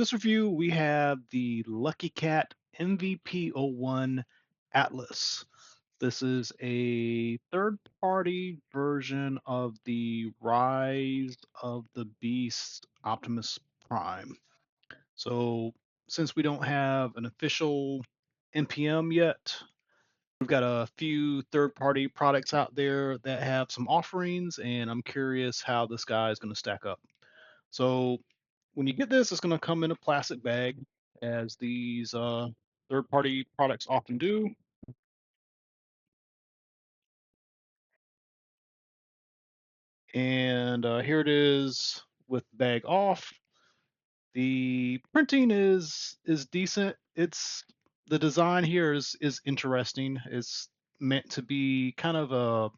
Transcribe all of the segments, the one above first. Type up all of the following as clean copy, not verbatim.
this review, we have the Lucky Cat MVP-01 Atlas. This is a third-party version of the Rise of the Beast Optimus Prime. So, since we don't have an official NPM yet, we've got a few third-party products out there that have some offerings, and I'm curious how this guy is going to stack up. So when you get this, it's going to come in a plastic bag, as these third-party products often do. And here it is with the bag off. The printing is decent. It's the design here is interesting. It's meant to be kind of a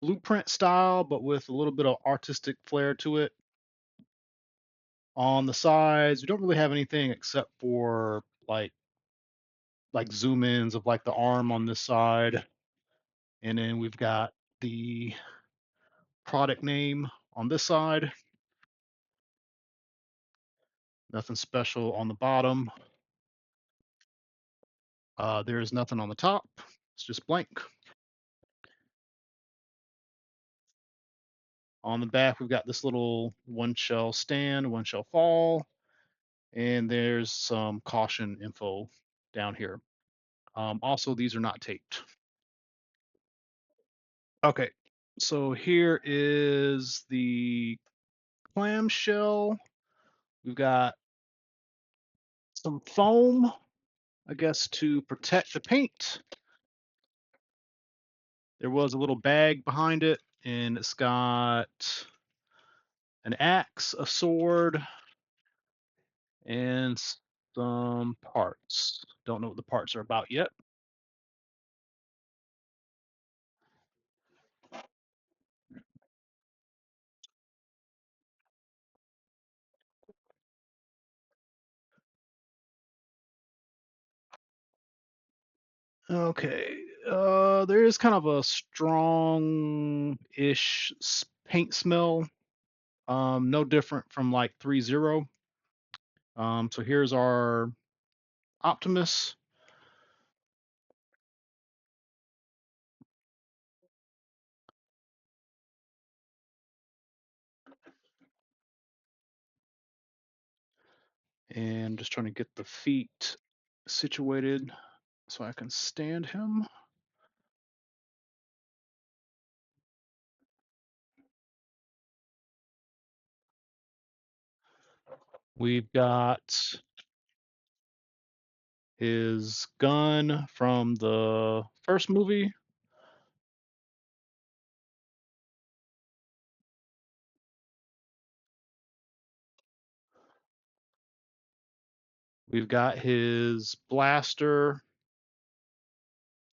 blueprint style, but with a little bit of artistic flair to it. On the sides, we don't really have anything except for like zoom ins of like the arm on this side, and then we've got the product name on this side. Nothing special on the bottom. There is nothing on the top. It's just blank. On the back, we've got this little one shell stand, one shell fall, and there's some caution info down here. Also, these are not taped. Okay, so here is the clamshell. We've got some foam, I guess, to protect the paint. There was a little bag behind it, and it's got an axe, a sword, and some parts. Don't know what the parts are about yet. Okay, there is kind of a strong-ish paint smell. No different from like 3.0. So here's our Optimus. And just trying to get the feet situated so I can stand him. We've got his gun from the first movie. We've got his blaster,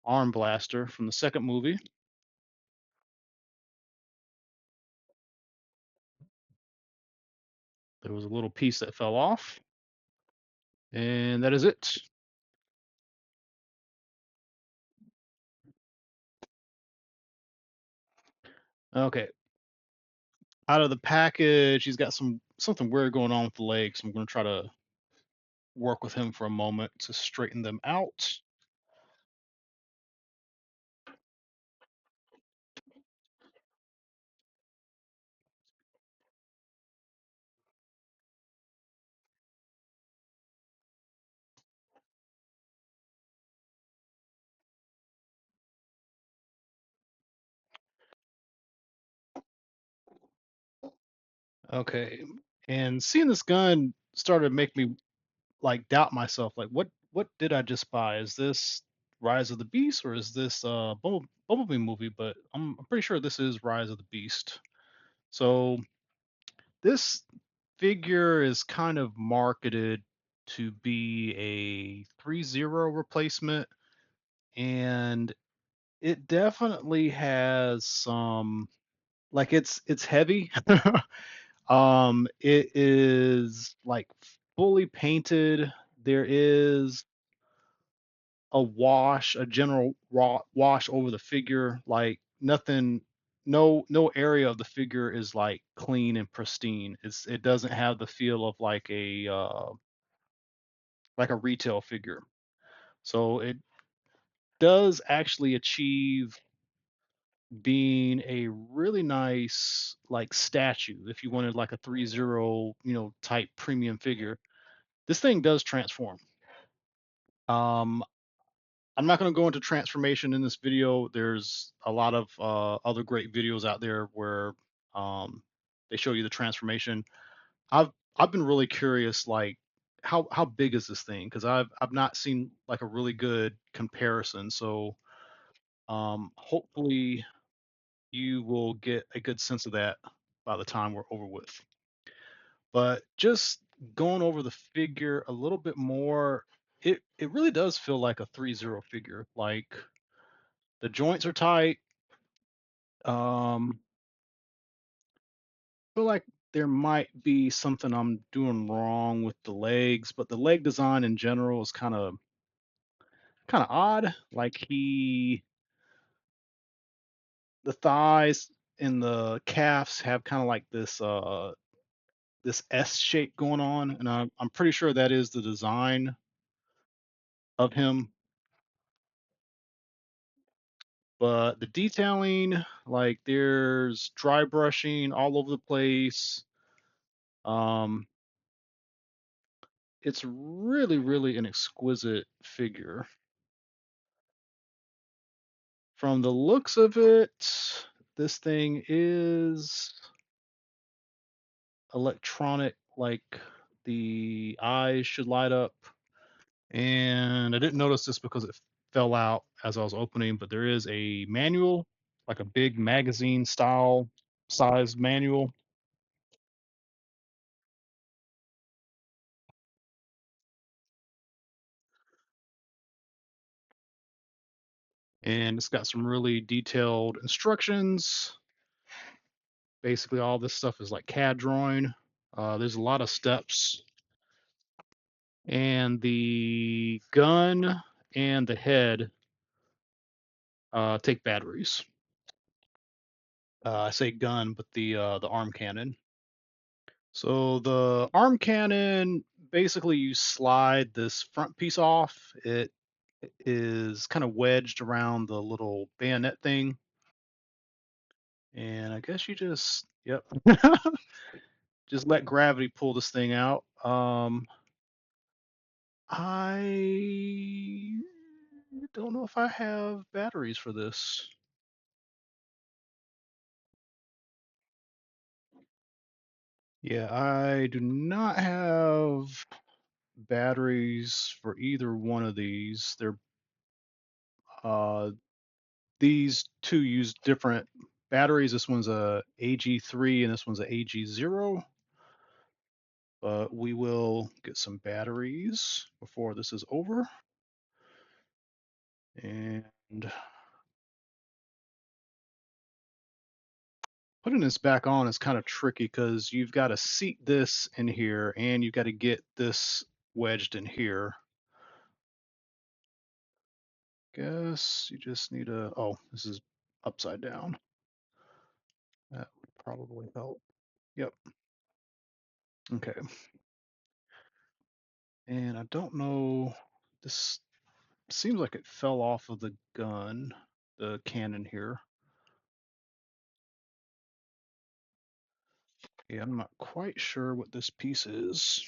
arm blaster from the second movie. There was a little piece that fell off, and that is it. Okay, out of the package, he's got something weird going on with the legs. So I'm going to try to work with him for a moment to straighten them out. Okay, and seeing this gun started to make me like doubt myself. Like, what did I just buy? Is this Rise of the Beast, or is this Bumblebee movie? But I'm pretty sure this is Rise of the Beast. So this figure is kind of marketed to be a 3.0 replacement, and it definitely has some, like, it's heavy. It is like fully painted. There is a wash, a general raw wash over the figure, like nothing no area of the figure is like clean and pristine. It doesn't have the feel of like a retail figure. So it does actually achieve being a really nice like statue if you wanted like a 3-0, type premium figure. This thing does transform. Um, I'm not going to go into transformation in this video. There's a lot of other great videos out there where um, they show you the transformation. I've been really curious, like how big is this thing? Because I've not seen like a really good comparison. So hopefully you will get a good sense of that by the time we're over with. But just going over the figure a little bit more, it really does feel like a 3-0 figure. Like the joints are tight. Feel like there might be something I'm doing wrong with the legs, but the leg design in general is kind of odd. Like the thighs and the calves have kind of like this S shape going on, and I'm pretty sure that is the design of him. But the detailing, like there's dry brushing all over the place. Um, it's really, really an exquisite figure. From the looks of it, this thing is electronic, like the eyes should light up. And I didn't notice this because it fell out as I was opening, but there is a manual, like a big magazine style size manual. And it's got some really detailed instructions. Basically, all this stuff is like CAD drawing. There's a lot of steps, and the gun and the head take batteries. I say gun, but the arm cannon. So the arm cannon, basically, you slide this front piece off. It is kind of wedged around the little bayonet thing, and I guess you just, yep, just let gravity pull this thing out. I don't know if I have batteries for this. Yeah, I do not have batteries for either one of these. Uh these two use different batteries. This one's a AG3 and this one's a AG0. But we will get some batteries before this is over. And putting this back on is kind of tricky because you've got to seat this in here and you've got to get this wedged in here. Guess you just need a, oh, this is upside down. That would probably help. Yep. Okay. And I don't know, this seems like it fell off of the gun, the cannon here. Yeah, I'm not quite sure what this piece is.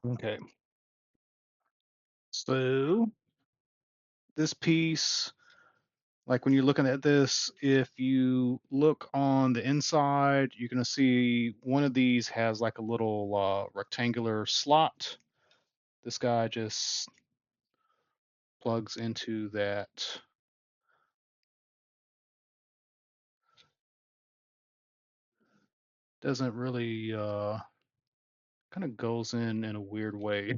Okay. So this piece, like when you're looking at this, if you look on the inside, you're going to see one of these has like a little rectangular slot. This guy just plugs into that. Doesn't really, kind of goes in a weird way.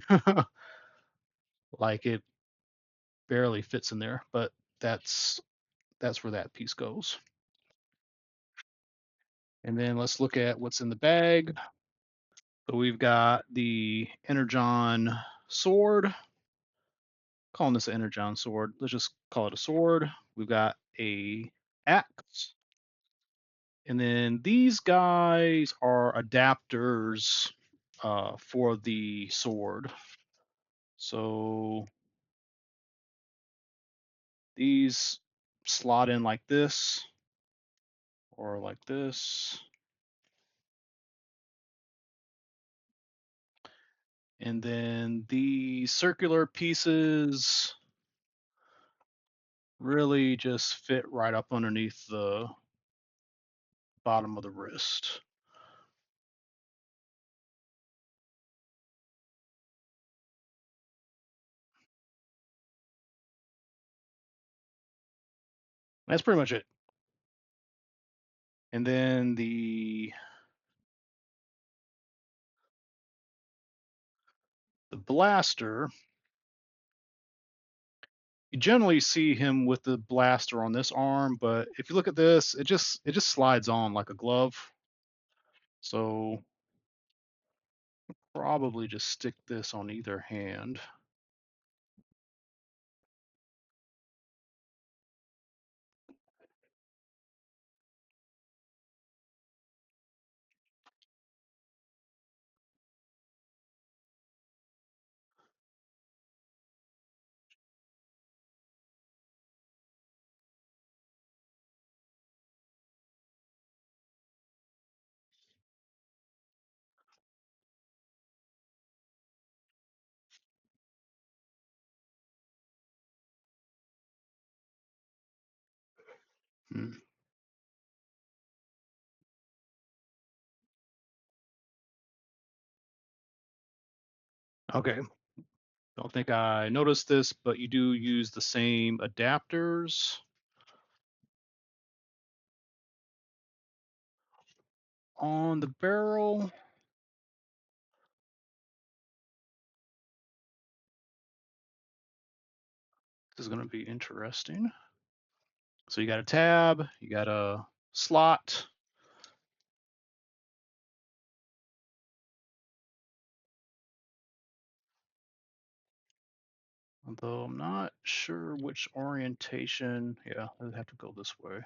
Like it barely fits in there, but that's that's where that piece goes. And then let's look at what's in the bag. So we've got the Energon sword. Calling this an Energon sword. Let's just call it a sword. We've got a axe. And then these guys are adapters for the sword. So these slot in like this or like this. And then the circular pieces really just fit right up underneath the bottom of the wrist. That's pretty much it. And then the blaster, you generally see him with the blaster on this arm, but if you look at this, it just slides on like a glove. So probably just stick this on either hand. Hmm. Okay. Don't think I noticed this, but you do use the same adapters on the barrel. This is going to be interesting. So you got a tab, you got a slot. Although I'm not sure which orientation. Yeah, I'd have to go this way.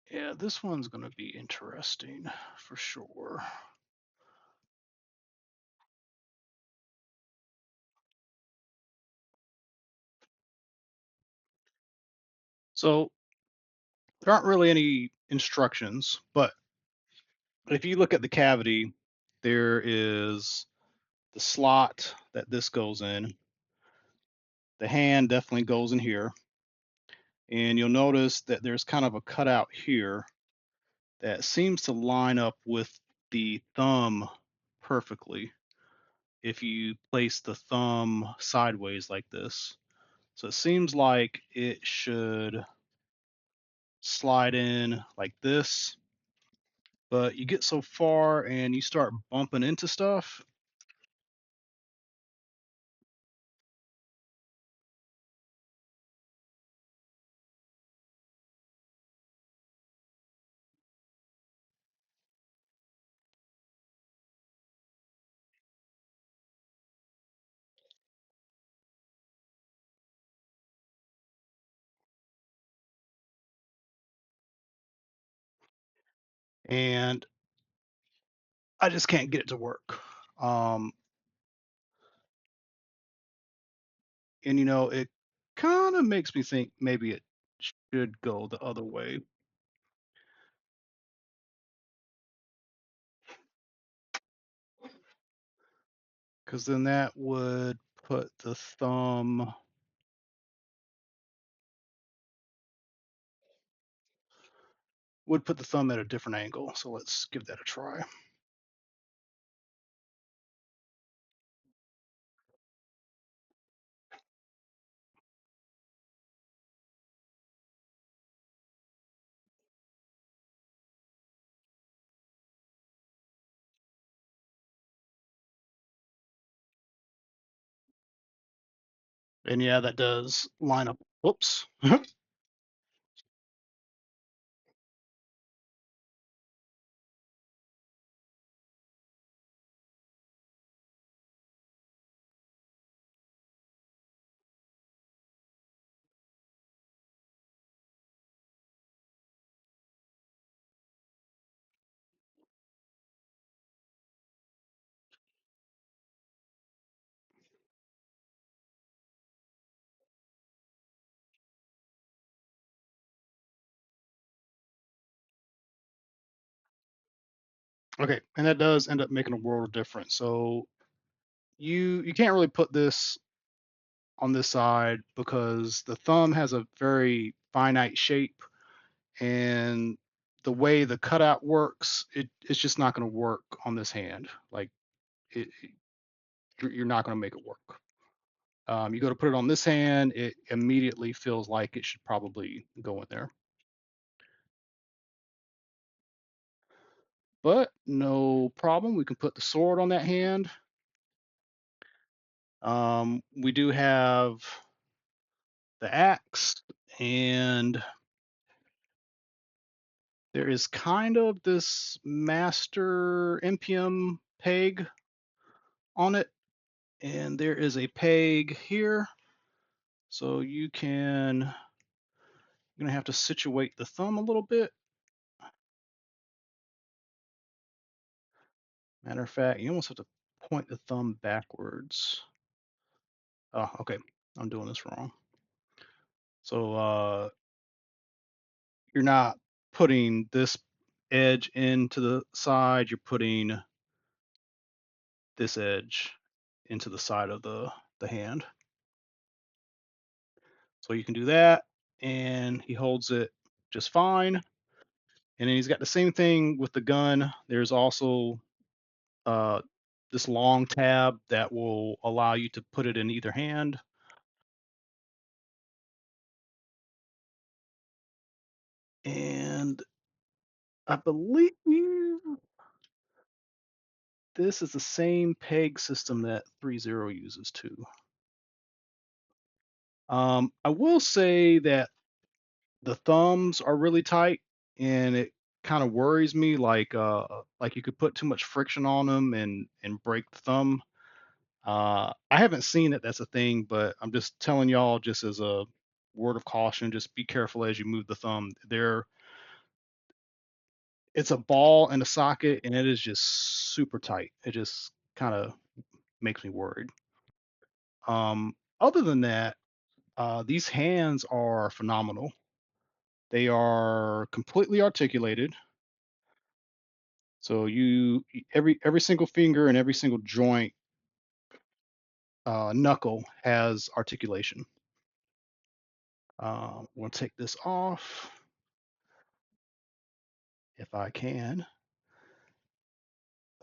Yeah, this one's going to be interesting for sure. So there aren't really any instructions, but if you look at the cavity, there is the slot that this goes in. The hand definitely goes in here. And you'll notice that there's kind of a cutout here that seems to line up with the thumb perfectly if you place the thumb sideways like this. So it seems like it should slide in like this, but you get so far and you start bumping into stuff. And I just can't get it to work. Um, and it kind of makes me think maybe it should go the other way. Because then that would put the thumb at a different angle. So let's give that a try. And yeah, that does line up. Whoops. Okay, and that does end up making a world of difference. So you can't really put this on this side because the thumb has a very finite shape, and the way the cutout works, it's just not going to work on this hand. Like you're not going to make it work. You go to put it on this hand, it immediately feels like it should probably go in there. But no problem. We can put the sword on that hand. We do have the axe, and there is kind of this master MPM peg on it, and there is a peg here. So you're gonna have to situate the thumb a little bit. Matter of fact, you almost have to point the thumb backwards. Oh, okay. I'm doing this wrong. So you're not putting this edge into the side, you're putting this edge into the side of the hand. So you can do that, and he holds it just fine. And then he's got the same thing with the gun. There's also uh, this long tab that will allow you to put it in either hand. And I believe this is the same peg system that 3.0 uses too. I will say that the thumbs are really tight, and it kind of worries me. Like you could put too much friction on them and break the thumb. I haven't seen it. That's a thing, but I'm just telling y'all just as a word of caution. Just be careful as you move the thumb. It's a ball in a socket, and it is just super tight. It just kind of makes me worried. Other than that, these hands are phenomenal. They are completely articulated. So every single finger and every single joint knuckle has articulation. We'll take this off if I can.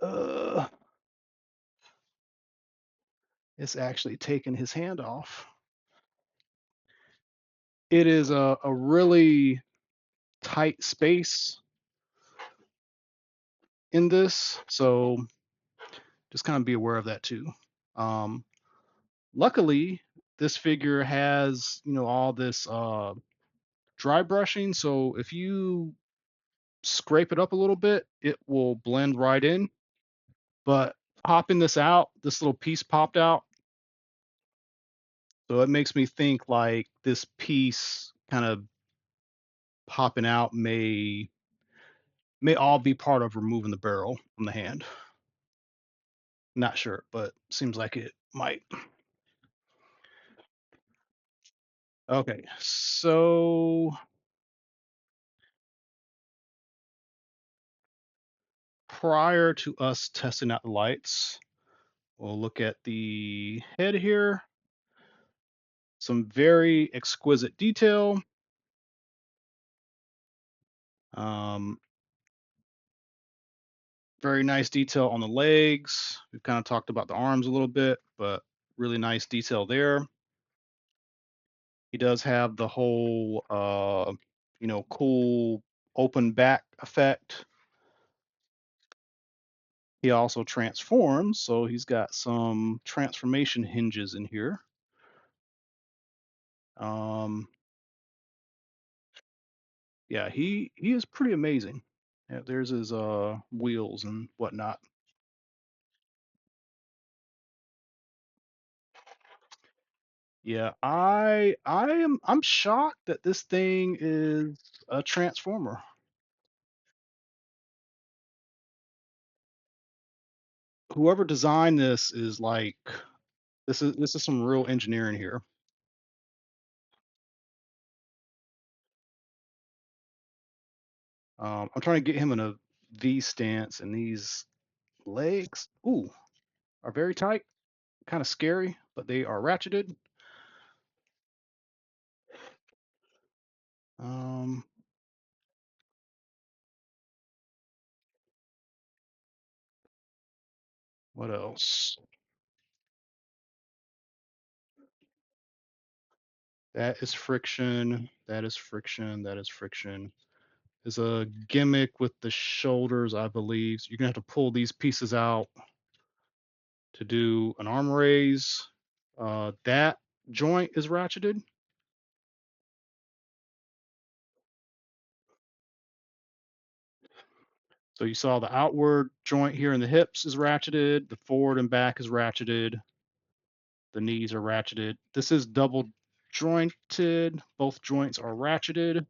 Uh, it's actually taking his hand off. It is a really tight space in this, so just kind of be aware of that too. Um, Luckily, this figure has all this dry brushing, so if you scrape it up a little bit, it will blend right in. But popping this out, this little piece popped out, so it makes me think like this piece kind of popping out may all be part of removing the barrel from the hand. Not sure, but seems like it might. Okay, so prior to us testing out the lights, we'll look at the head here. Some very exquisite detail. Um, Very nice detail on the legs. We've kind of talked about the arms a little bit, but really nice detail there. He does have the whole, cool open back effect. He also transforms, so he's got some transformation hinges in here. Um, yeah, he is pretty amazing. Yeah, there's his wheels and whatnot. Yeah, I'm shocked that this thing is a transformer. Whoever designed this is like this is some real engineering here. I'm trying to get him in a V stance, and these legs, ooh, are very tight, kind of scary, but they are ratcheted. Um, what else? That is friction. That is friction. That is friction. There's a gimmick with the shoulders, I believe. So you're gonna have to pull these pieces out to do an arm raise. That joint is ratcheted. So you saw the outward joint here in the hips is ratcheted. The forward and back is ratcheted. The knees are ratcheted. This is double jointed. Both joints are ratcheted.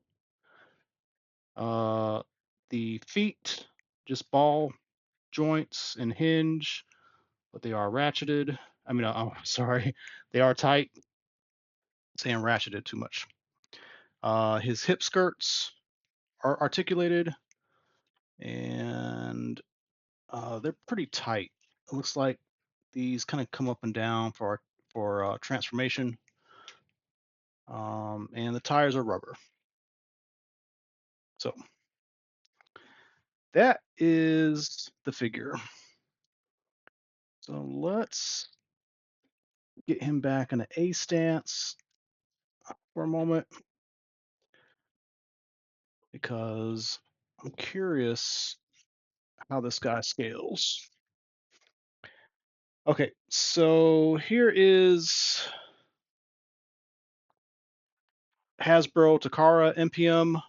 Uh, the feet, just ball joints and hinge, but they are ratcheted. I mean, I'm sorry, they are tight. Saying ratcheted too much. His hip skirts are articulated, and they're pretty tight. It looks like these kind of come up and down for transformation. And the tires are rubber. So that is the figure. So let's get him back in an A stance for a moment because I'm curious how this guy scales. Okay, so here is Hasbro Takara NPM.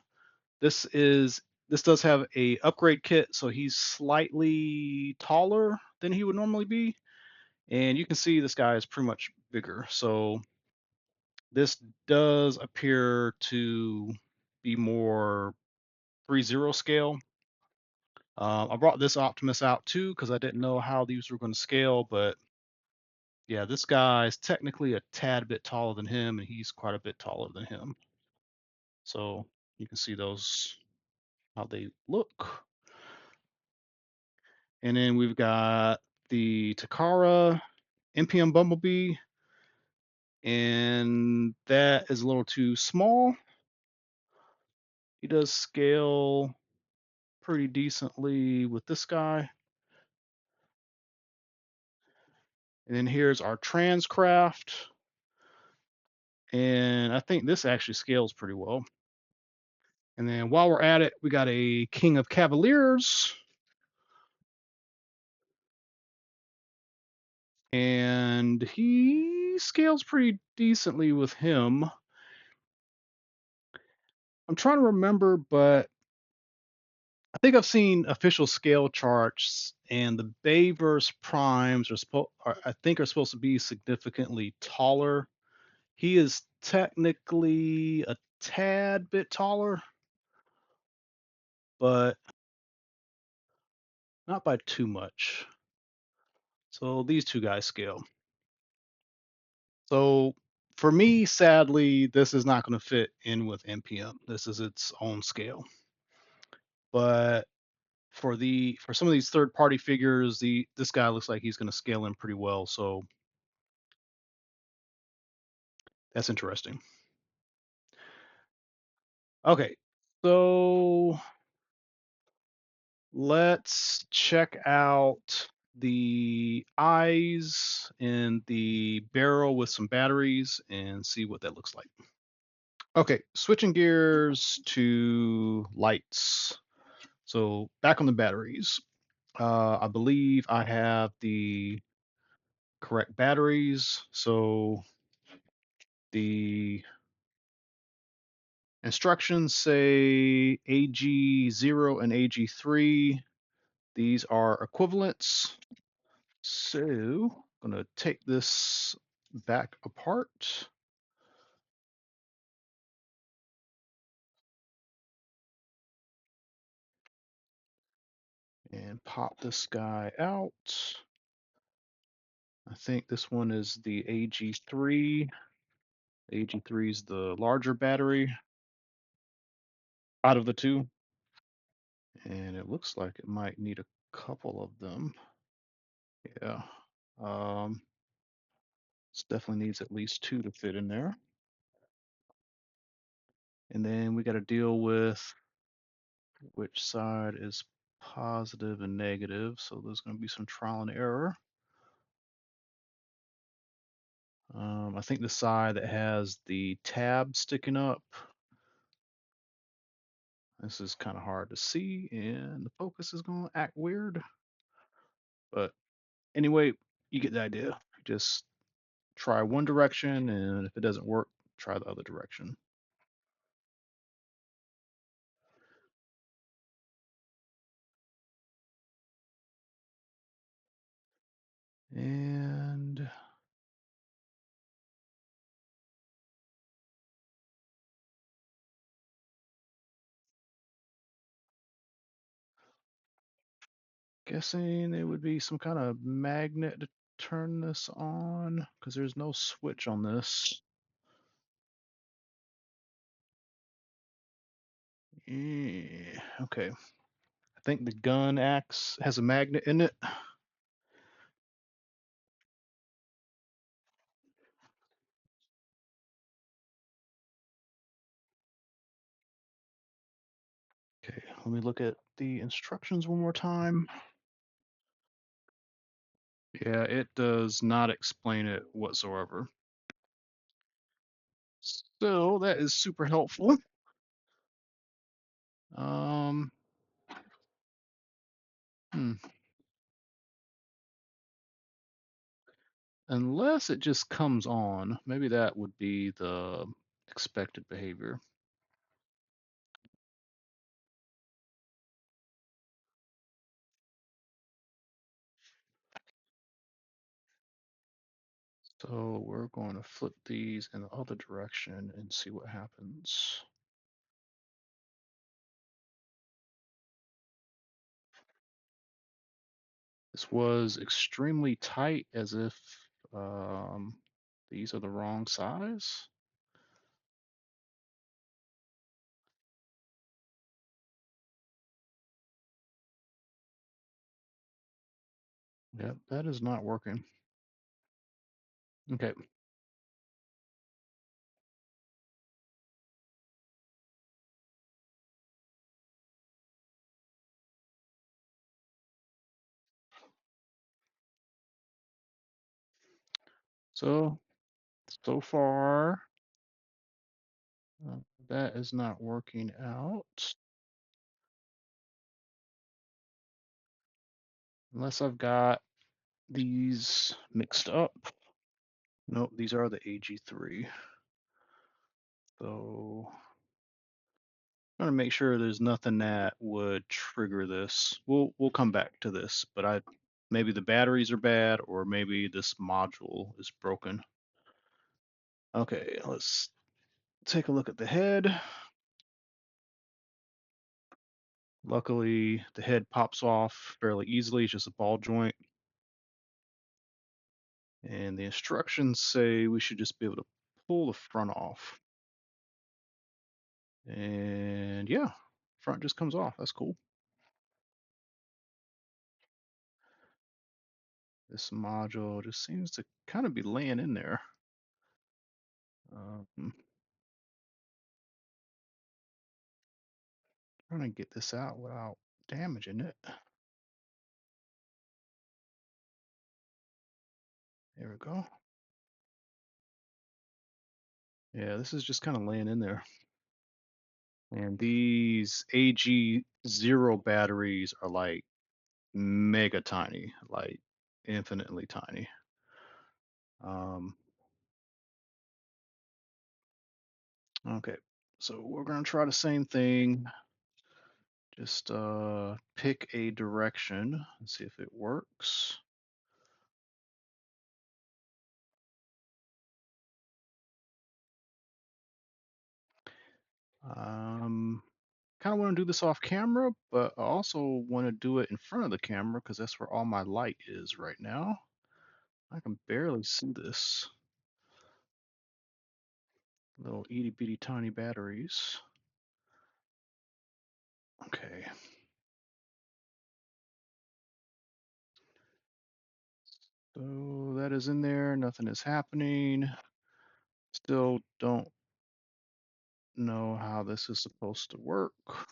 This does have a upgrade kit, so he's slightly taller than he would normally be, and you can see this guy is pretty much bigger. So this does appear to be more 3-0 scale. I brought this Optimus out too because I didn't know how these were going to scale, but yeah, this guy is technically a tad bit taller than him, and he's quite a bit taller than him. So you can see those how they look. And then we've got the Takara NPM Bumblebee, and that is a little too small. He does scale pretty decently with this guy. And then here's our Transcraft. And I think this actually scales pretty well. And then while we're at it, we got a King of Cavaliers. And he scales pretty decently with him. I'm trying to remember, but I think I've seen official scale charts, and the Bayverse primes I think are supposed to be significantly taller. He is technically a tad bit taller, but not by too much. So these two guys scale. So for me, sadly, this is not going to fit in with NPM. This is its own scale. But for some of these third party figures, this guy looks like he's going to scale in pretty well. So that's interesting. Okay, so let's check out the eyes and the barrel with some batteries and see what that looks like. Okay, switching gears to lights. So back on the batteries. I believe I have the correct batteries. So the Instructions say AG0 and AG3. These are equivalents. So I'm going to take this back apart. And pop this guy out. I think this one is the AG3. AG3 is the larger battery out of the two. And it looks like it might need a couple of them. Yeah. This definitely needs at least two to fit in there. And then we got to deal with which side is positive and negative. So there's going to be some trial and error. I think the side that has the tab sticking up, this is kind of hard to see, and the focus is going to act weird. But anyway, you get the idea. Just try one direction, and if it doesn't work, try the other direction. And guessing it would be some kind of magnet to turn this on, because there's no switch on this. Yeah, okay. I think the gun axe has a magnet in it. Okay, let me look at the instructions one more time. Yeah, it does not explain it whatsoever. So that is super helpful. Um, hmm. Unless it just comes on, maybe that would be the expected behavior. So we're going to flip these in the other direction and see what happens. This was extremely tight, as if um, these are the wrong size. Yep, that is not working. Okay. So far, uh, that is not working out. Unless I've got these mixed up. Nope, these are the AG3. So I'm gonna make sure there's nothing that would trigger this. We'll come back to this, but maybe the batteries are bad or maybe this module is broken. Okay, let's take a look at the head. Luckily, the head pops off fairly easily. It's just a ball joint. And the instructions say we should just be able to pull the front off. And yeah, front just comes off. That's cool. This module just seems to kind of be laying in there. Trying to get this out without damaging it. There we go. Yeah, this is just kind of laying in there. And these AG0 batteries are like mega tiny, like infinitely tiny. Um, okay, So we're gonna try the same thing. Just pick a direction and see if it works. Um, Kind of want to do this off camera, but I also want to do it in front of the camera because that's where all my light is right now. I can barely see this. Little itty bitty tiny batteries. Okay. So that is in there. Nothing is happening. Still don't know how this is supposed to work. Let's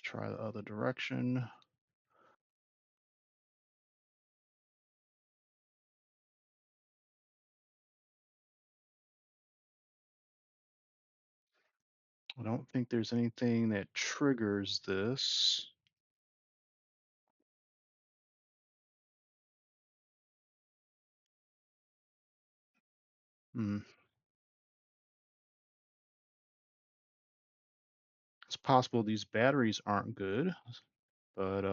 try the other direction. I don't think there's anything that triggers this. Hmm. It's possible these batteries aren't good, but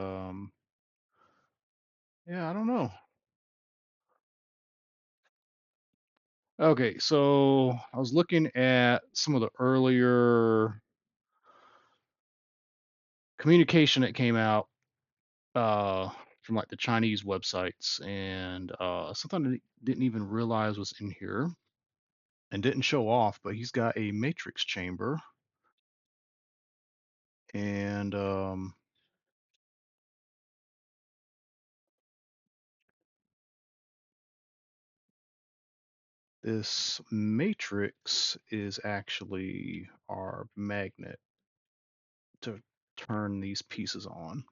yeah, I don't know. Okay, so I was looking at some of the earlier communication that came out uh, from like the Chinese websites, and something I didn't even realize was in here and didn't show off, but he's got a matrix chamber, and this matrix is actually our magnet to turn these pieces on.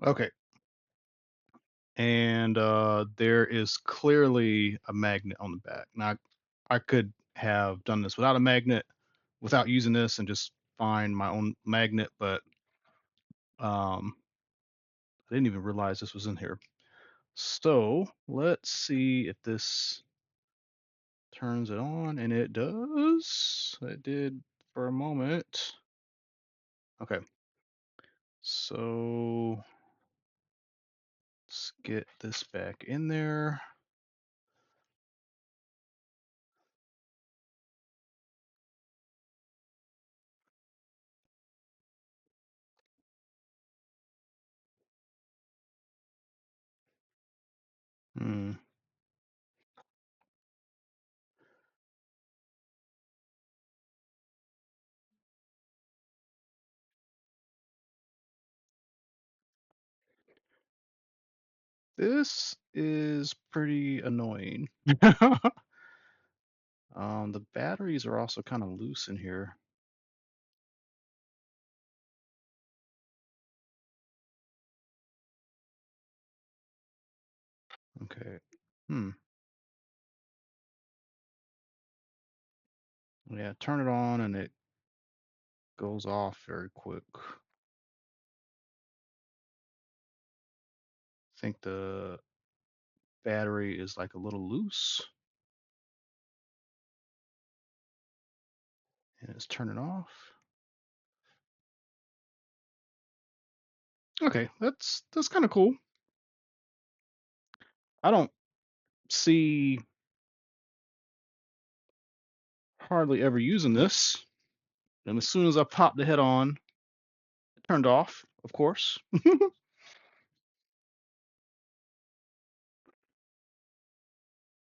Okay, and there is clearly a magnet on the back. Now, I could have done this without a magnet, without using this, and just find my own magnet, but um, I didn't even realize this was in here. So let's see if this turns it on, and it does. It did for a moment. Okay, so let's get this back in there. Hmm. This is pretty annoying. The batteries are also kind of loose in here. Okay. Hmm. Yeah, turn it on and it goes off very quick. I think the battery is like a little loose and it's turning off. Okay, that's kind of cool. I don't see hardly ever using this. And as soon as I popped the head on, it turned off, of course.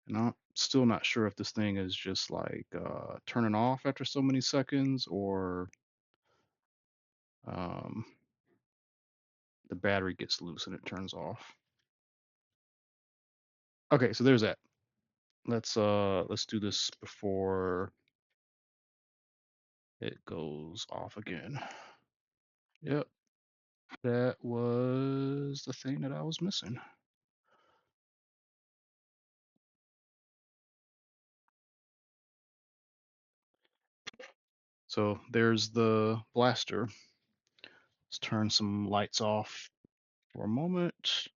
And I'm still not sure if this thing is just like turning off after so many seconds or um, the battery gets loose and it turns off. Okay, so there's that. Let's do this before it goes off again. Yep, that was the thing that I was missing. So there's the blaster. Let's turn some lights off for a moment.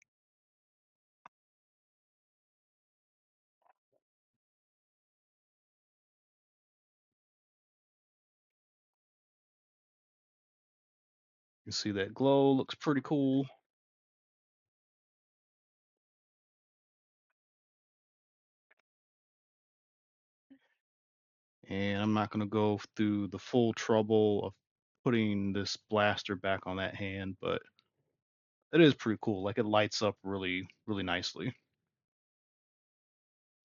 You can see that glow looks pretty cool. And I'm not going to go through the full trouble of putting this blaster back on that hand, but it is pretty cool. Like it lights up really, really nicely.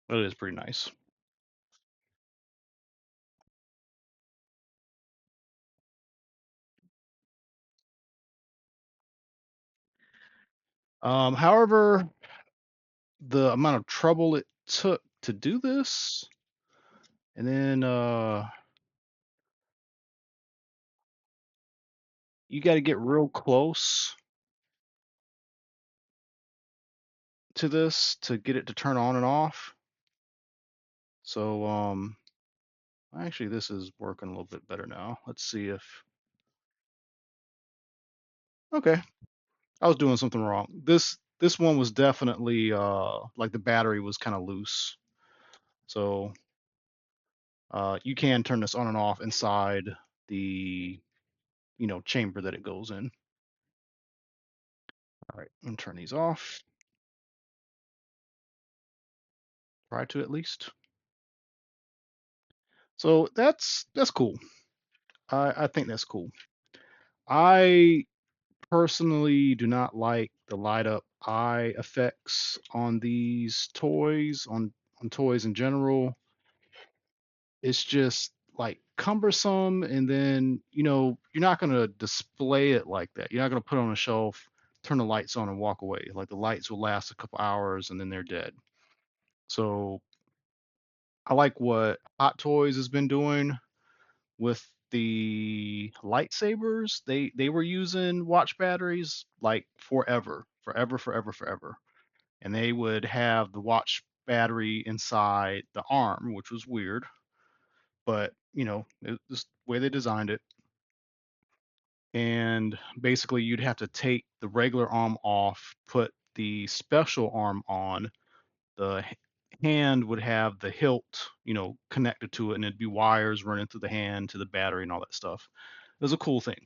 It is pretty nice. However, the amount of trouble it took to do this, and then you got to get real close to this to get it to turn on and off. So actually this is working a little bit better now. Let's see if okay, I was doing something wrong. This one was definitely like the battery was kind of loose. So you can turn this on and off inside the chamber that it goes in. All right, I'm gonna turn these off. Try to at least. So that's cool. I think that's cool. I personally do not like the light up eye effects on these toys, on toys in general. It's just like cumbersome, and then you're not going to display it like that. You're not going to put it on a shelf, turn the lights on and walk away. Like the lights will last a couple hours and then they're dead. So I like what Hot Toys has been doing with the lightsabers. They were using watch batteries like forever, forever, forever, forever. And they would have the watch battery inside the arm, which was weird, but it was the way they designed it. And basically you'd have to take the regular arm off, put the special arm on. The hand would have the hilt, connected to it, and it'd be wires running through the hand to the battery and all that stuff. It was a cool thing.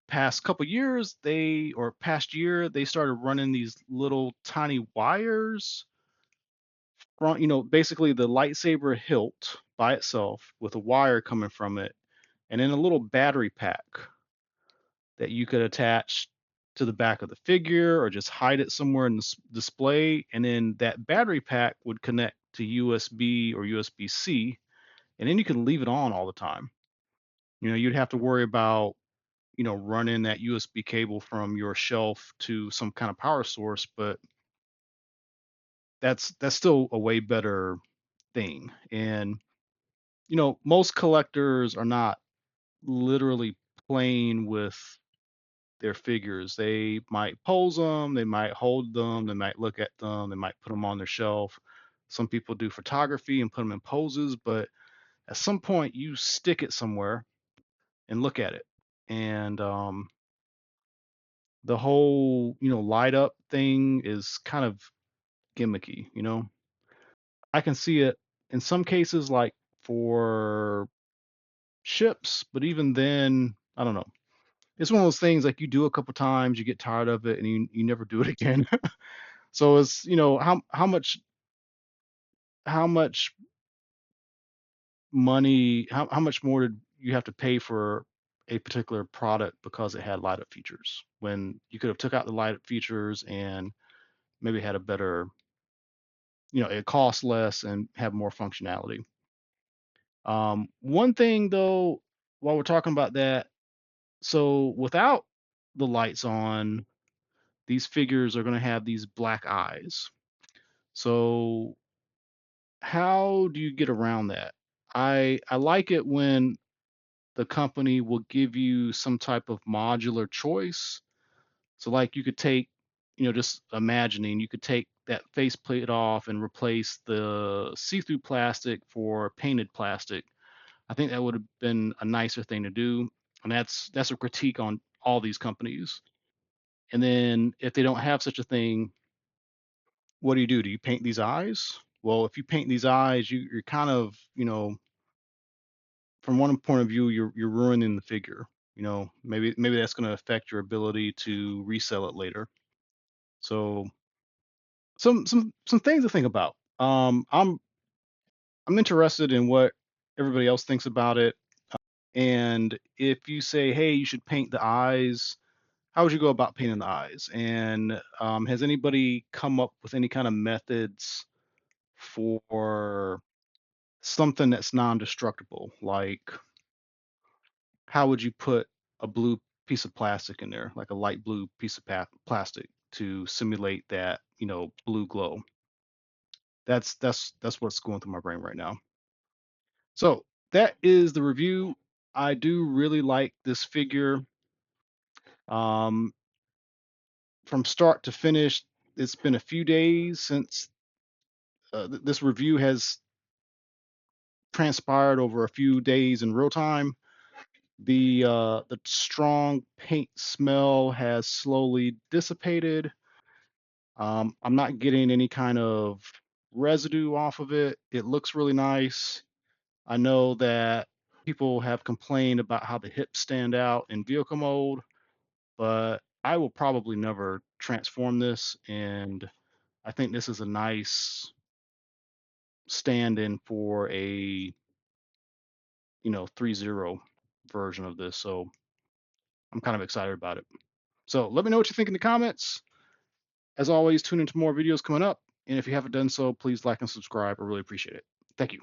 Past couple years, past year, they started running these little tiny wires from, basically the lightsaber hilt by itself with a wire coming from it, and then a little battery pack that you could attach to the back of the figure or just hide it somewhere in the display. And then that battery pack would connect to USB or USB-C, and then you can leave it on all the time. You'd have to worry about, running that USB cable from your shelf to some kind of power source, but that's still a way better thing. And most collectors are not literally playing with their figures. They might pose them, they might hold them, they might look at them, they might put them on their shelf. Some people do photography and put them in poses, but at some point you stick it somewhere and look at it. And the whole, light up thing is kind of gimmicky. I can see it in some cases like for ships, but even then, I don't know. It's one of those things like you do a couple times, you get tired of it, and you never do it again. So it's how much money how much more did you have to pay for a particular product because it had light up features when you could have took out the light up features and maybe had a better, it costs less and have more functionality. One thing though, while we're talking about that, so without the lights on, these figures are going to have these black eyes. So how do you get around that? I like it when the company will give you some type of modular choice. So like you could take, just imagining you could take that faceplate off and replace the see-through plastic for painted plastic. I think that would have been a nicer thing to do. And that's a critique on all these companies. And then if they don't have such a thing, what do you do? Do you paint these eyes? Well, if you paint these eyes, you're kind of, from one point of view, you're ruining the figure. Maybe that's going to affect your ability to resell it later. So some things to think about. I'm interested in what everybody else thinks about it. And if you say, hey, you should paint the eyes, how would you go about painting the eyes? And has anybody come up with any kind of methods for something that's non-destructible? Like, how would you put a blue piece of plastic in there, like a light blue piece of plastic, to simulate that, blue glow? That's what's going through my brain right now. So that is the review. I do really like this figure. Um, from start to finish, it's been a few days since this review has transpired over a few days in real time. The strong paint smell has slowly dissipated. I'm not getting any kind of residue off of it. It looks really nice. I know that people have complained about how the hips stand out in vehicle mode, but I will probably never transform this, and I think this is a nice stand-in for a 3.0 version of this. So I'm kind of excited about it. So let me know what you think in the comments. As always, tune into more videos coming up. And if you haven't done so, please like and subscribe. I really appreciate it. Thank you.